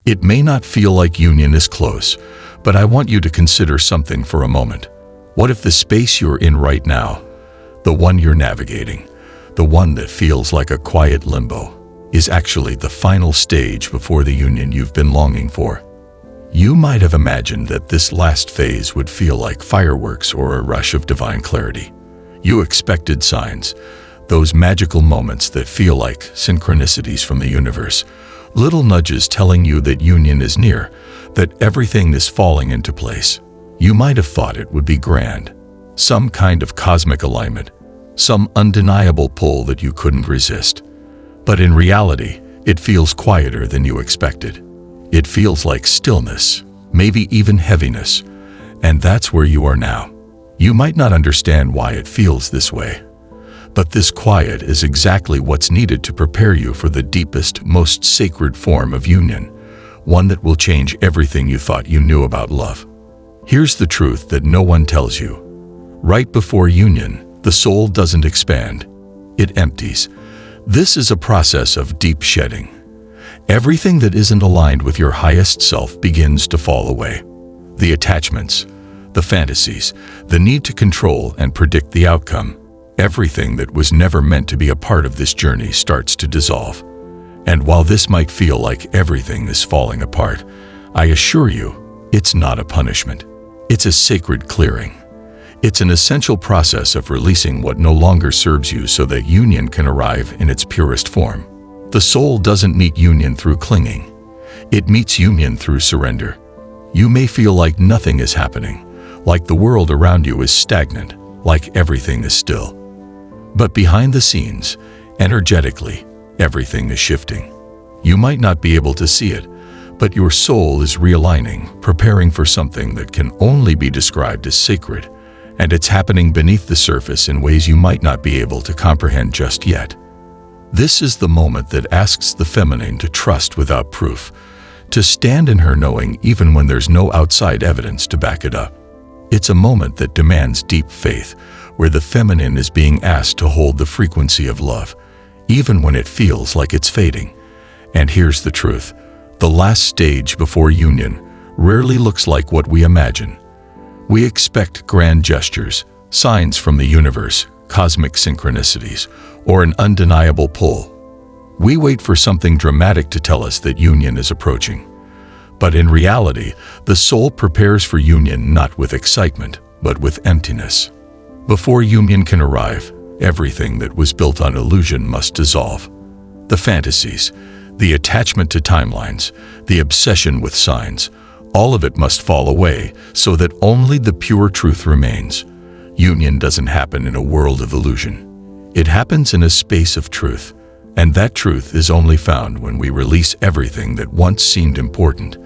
It may not feel like union is close, but I want you to consider something for a moment. What if the space you're in right now, the one you're navigating, the one that feels like a quiet limbo, is actually the final stage before the union you've been longing for? You might have imagined that this last phase would feel like fireworks or a rush of divine clarity. You expected signs, those magical moments that feel like synchronicities from the universe, little nudges telling you that union is near, that everything is falling into place. You might have thought it would be grand, some kind of cosmic alignment, some undeniable pull that you couldn't resist. But in reality, it feels quieter than you expected. It feels like stillness, maybe even heaviness, and that's where you are now. You might not understand why it feels this way, but this quiet is exactly what's needed to prepare you for the deepest, most sacred form of union, one that will change everything you thought you knew about love. Here's the truth that no one tells you. Right before union, the soul doesn't expand, it empties. This is a process of deep shedding. Everything that isn't aligned with your highest self begins to fall away. The attachments, the fantasies, the need to control and predict the outcome, everything that was never meant to be a part of this journey starts to dissolve. And while this might feel like everything is falling apart, I assure you, it's not a punishment. It's a sacred clearing. It's an essential process of releasing what no longer serves you so that union can arrive in its purest form. The soul doesn't meet union through clinging. It meets union through surrender. You may feel like nothing is happening, like the world around you is stagnant, like everything is still. But behind the scenes, energetically, everything is shifting. You might not be able to see it, but your soul is realigning, preparing for something that can only be described as sacred, and it's happening beneath the surface in ways you might not be able to comprehend just yet. This is the moment that asks the feminine to trust without proof, to stand in her knowing even when there's no outside evidence to back it up. It's a moment that demands deep faith, where the feminine is being asked to hold the frequency of love, even when it feels like it's fading. And here's the truth. The last stage before union rarely looks like what we imagine. We expect grand gestures, signs from the universe, cosmic synchronicities, or an undeniable pull. We wait for something dramatic to tell us that union is approaching. But in reality, the soul prepares for union not with excitement, but with emptiness. Before union can arrive, everything that was built on illusion must dissolve. The fantasies, the attachment to timelines, the obsession with signs, all of it must fall away so that only the pure truth remains. Union doesn't happen in a world of illusion. It happens in a space of truth, and that truth is only found when we release everything that once seemed important.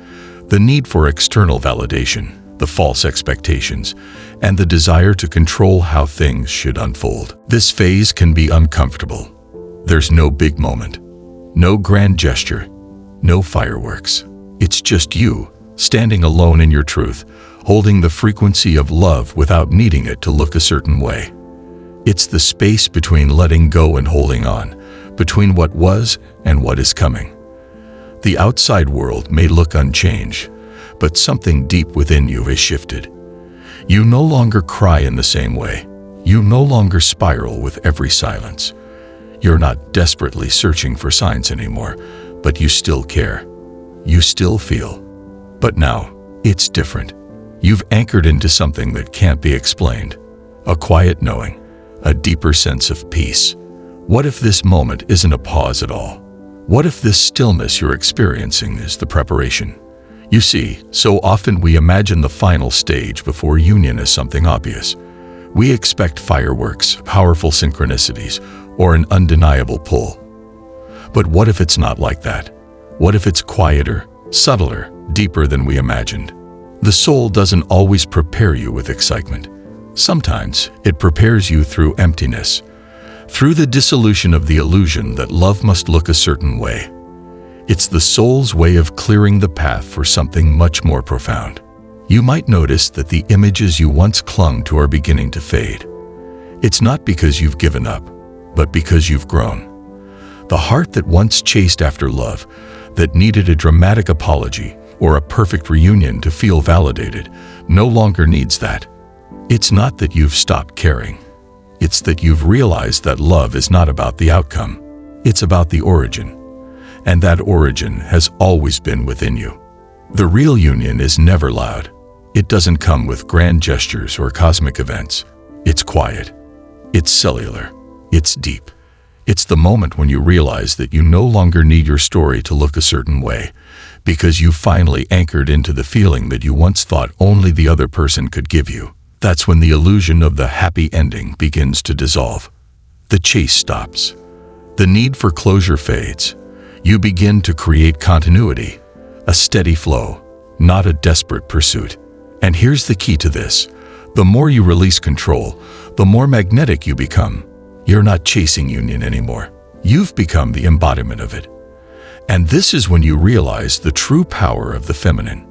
The need for external validation, the false expectations, and the desire to control how things should unfold. This phase can be uncomfortable. There's no big moment, no grand gesture, no fireworks. It's just you, standing alone in your truth, holding the frequency of love without needing it to look a certain way. It's the space between letting go and holding on, between what was and what is coming. The outside world may look unchanged, but something deep within you has shifted. You no longer cry in the same way. You no longer spiral with every silence. You're not desperately searching for signs anymore, but you still care. You still feel. But now, it's different. You've anchored into something that can't be explained. A quiet knowing, a deeper sense of peace. What if this moment isn't a pause at all? What if this stillness you're experiencing is the preparation? You see, so often we imagine the final stage before union as something obvious. We expect fireworks, powerful synchronicities, or an undeniable pull. But what if it's not like that? What if it's quieter, subtler, deeper than we imagined? The soul doesn't always prepare you with excitement. Sometimes it prepares you through emptiness, through the dissolution of the illusion that love must look a certain way. It's the soul's way of clearing the path for something much more profound. You might notice that the images you once clung to are beginning to fade. It's not because you've given up, but because you've grown. The heart that once chased after love, that needed a dramatic apology or a perfect reunion to feel validated, no longer needs that. It's not that you've stopped caring. It's that you've realized that love is not about the outcome. It's about the origin. And that origin has always been within you. The real union is never loud. It doesn't come with grand gestures or cosmic events. It's quiet. It's cellular. It's deep. It's the moment when you realize that you no longer need your story to look a certain way, because you finally anchored into the feeling that you once thought only the other person could give you. That's when the illusion of the happy ending begins to dissolve. The chase stops. The need for closure fades. You begin to create continuity, a steady flow, not a desperate pursuit. And here's the key to this. The more you release control, the more magnetic you become. You're not chasing union anymore. You've become the embodiment of it. And this is when you realize the true power of the feminine.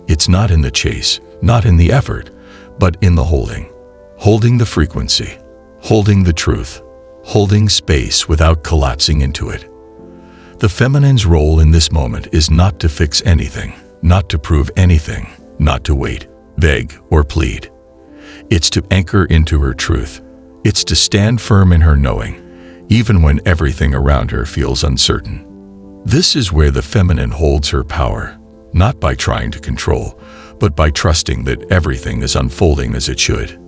It's not in the chase, not in the effort, but in the holding. Holding the frequency, holding the truth, holding space without collapsing into it. The feminine's role in this moment is not to fix anything, not to prove anything, not to wait, beg, or plead. It's to anchor into her truth. It's to stand firm in her knowing, even when everything around her feels uncertain. This is where the feminine holds her power, not by trying to control, but by trusting that everything is unfolding as it should.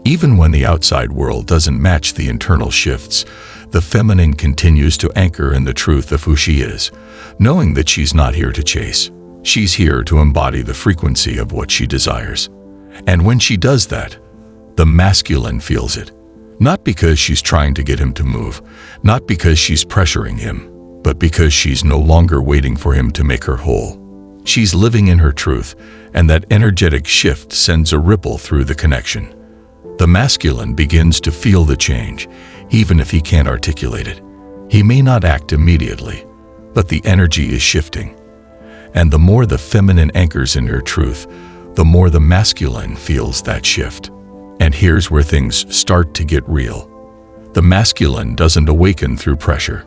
Even when the outside world doesn't match the internal shifts, the feminine continues to anchor in the truth of who she is, knowing that she's not here to chase. She's here to embody the frequency of what she desires. And when she does that, the masculine feels it. Not because she's trying to get him to move, not because she's pressuring him, but because she's no longer waiting for him to make her whole. She's living in her truth, and that energetic shift sends a ripple through the connection. The masculine begins to feel the change, even if he can't articulate it. He may not act immediately, but the energy is shifting. And the more the feminine anchors in her truth, the more the masculine feels that shift. And here's where things start to get real. The masculine doesn't awaken through pressure.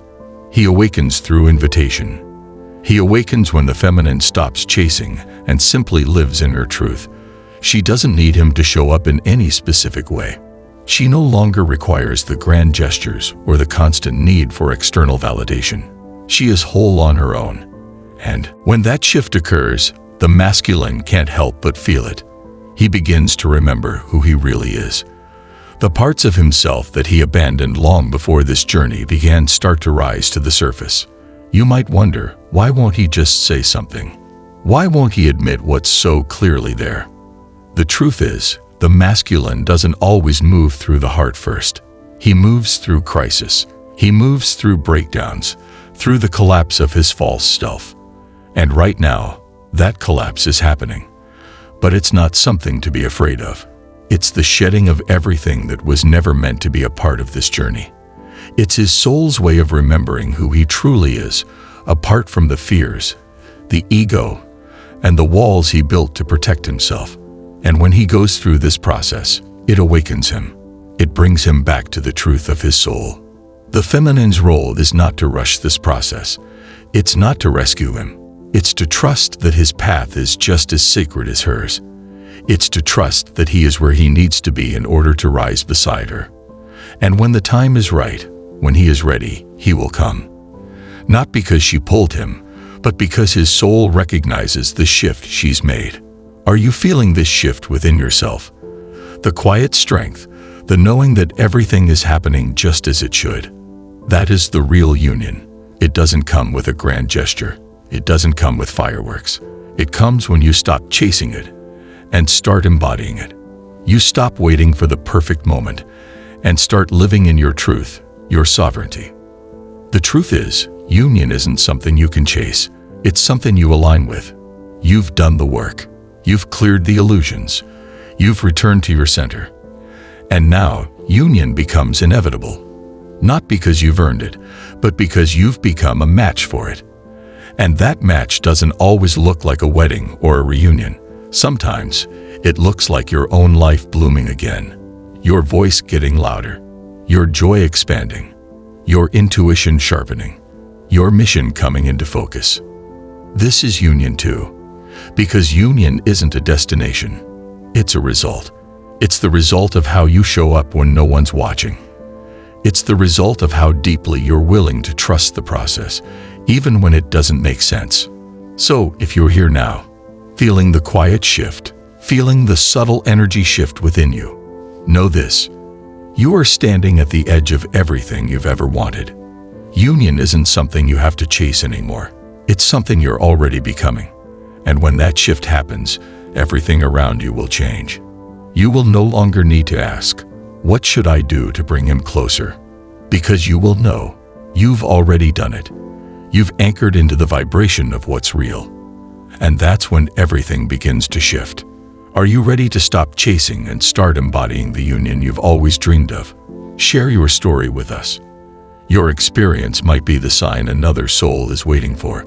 He awakens through invitation. He awakens when the feminine stops chasing and simply lives in her truth. She doesn't need him to show up in any specific way. She no longer requires the grand gestures or the constant need for external validation. She is whole on her own. And when that shift occurs, the masculine can't help but feel it. He begins to remember who he really is. The parts of himself that he abandoned long before this journey began start to rise to the surface. You might wonder, why won't he just say something? Why won't he admit what's so clearly there? The truth is, the masculine doesn't always move through the heart first. He moves through crisis. He moves through breakdowns, through the collapse of his false self. And right now, that collapse is happening. But it's not something to be afraid of. It's the shedding of everything that was never meant to be a part of this journey. It's his soul's way of remembering who he truly is, apart from the fears, the ego, and the walls he built to protect himself. And when he goes through this process, it awakens him. It brings him back to the truth of his soul. The feminine's role is not to rush this process. It's not to rescue him. It's to trust that his path is just as sacred as hers. It's to trust that he is where he needs to be in order to rise beside her. And when the time is right, when he is ready, he will come. Not because she pulled him, but because his soul recognizes the shift she's made. Are you feeling this shift within yourself? The quiet strength, the knowing that everything is happening just as it should. That is the real union. It doesn't come with a grand gesture. It doesn't come with fireworks. It comes when you stop chasing it and start embodying it. You stop waiting for the perfect moment and start living in your truth, your sovereignty. The truth is, union isn't something you can chase. It's something you align with. You've done the work. You've cleared the illusions. You've returned to your center. And now, union becomes inevitable. Not because you've earned it, but because you've become a match for it. And that match doesn't always look like a wedding or a reunion. Sometimes, it looks like your own life blooming again. Your voice getting louder. Your joy expanding. Your intuition sharpening. Your mission coming into focus. This is union too. Because union isn't a destination, it's a result. It's the result of how you show up when no one's watching. It's the result of how deeply you're willing to trust the process, even when it doesn't make sense. So, if you're here now, feeling the quiet shift, feeling the subtle energy shift within you, know this: you are standing at the edge of everything you've ever wanted. Union isn't something you have to chase anymore. It's something you're already becoming. And when that shift happens, everything around you will change. You will no longer need to ask, "What should I do to bring him closer?" Because you will know, you've already done it. You've anchored into the vibration of what's real. And that's when everything begins to shift. Are you ready to stop chasing and start embodying the union you've always dreamed of? Share your story with us. Your experience might be the sign another soul is waiting for.